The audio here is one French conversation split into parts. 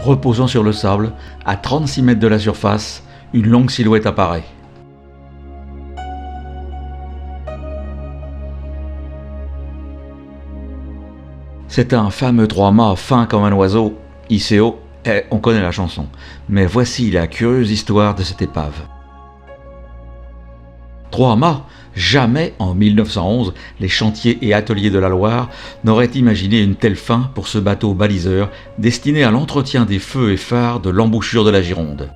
Reposant sur le sable, à 36 mètres de la surface, une longue silhouette apparaît. C'est un fameux trois-mâts fin comme un oiseau, hissé haut, et on connaît la chanson. Mais voici la curieuse histoire de cette épave. Trois-mâts, jamais en 1911, les chantiers et ateliers de la Loire n'auraient imaginé une telle fin pour ce bateau baliseur destiné à l'entretien des feux et phares de l'embouchure de la Gironde.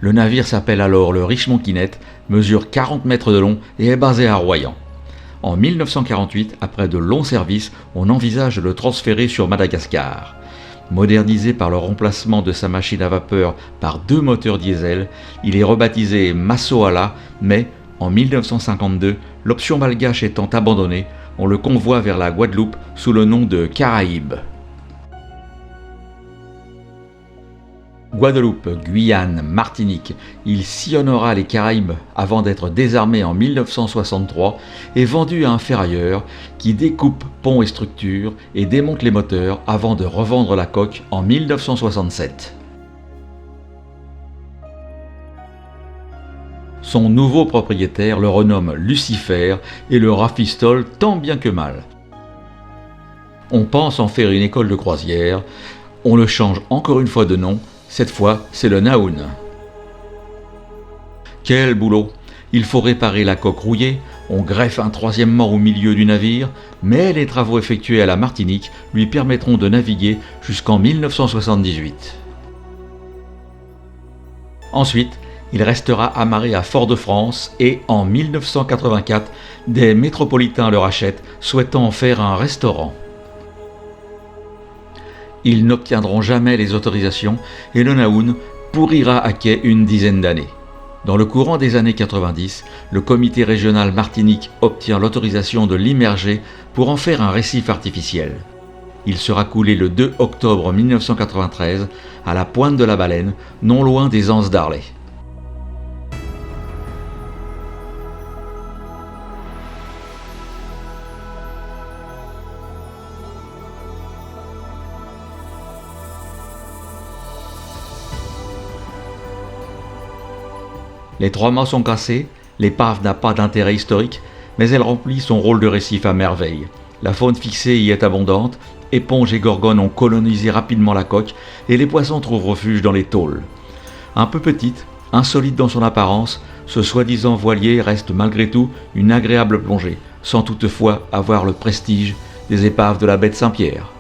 Le navire s'appelle alors le Richemont Quinette, mesure 40 mètres de long et est basé à Royan. En 1948, après de longs services, on envisage de le transférer sur Madagascar. Modernisé par le remplacement de sa machine à vapeur par 2 moteurs diesel, il est rebaptisé Massoala, mais en 1952, l'option malgache étant abandonnée, on le convoie vers la Guadeloupe sous le nom de Caraïbes. Guadeloupe, Guyane, Martinique, il sillonnera les Caraïbes avant d'être désarmé en 1963 et vendu à un ferrailleur qui découpe ponts et structures et démonte les moteurs avant de revendre la coque en 1967. Son nouveau propriétaire le renomme Lucifer et le rafistole tant bien que mal. On pense en faire une école de croisière, on le change encore une fois de nom. Cette fois, c'est le Naoun. Quel boulot! Il faut réparer la coque rouillée, on greffe un 3e mât au milieu du navire, mais les travaux effectués à la Martinique lui permettront de naviguer jusqu'en 1978. Ensuite, il restera amarré à Fort-de-France et en 1984, des métropolitains le rachètent, souhaitant en faire un restaurant. Ils n'obtiendront jamais les autorisations et le Naoun pourrira à quai une dizaine d'années. Dans le courant des années 90, le comité régional Martinique obtient l'autorisation de l'immerger pour en faire un récif artificiel. Il sera coulé le 2 octobre 1993 à la pointe de la Baleine, non loin des Anses d'Arlay. Les 3 mâts sont cassés, l'épave n'a pas d'intérêt historique, mais elle remplit son rôle de récif à merveille. La faune fixée y est abondante, éponges et gorgones ont colonisé rapidement la coque et les poissons trouvent refuge dans les tôles. Un peu petite, insolite dans son apparence, ce soi-disant voilier reste malgré tout une agréable plongée, sans toutefois avoir le prestige des épaves de la baie de Saint-Pierre.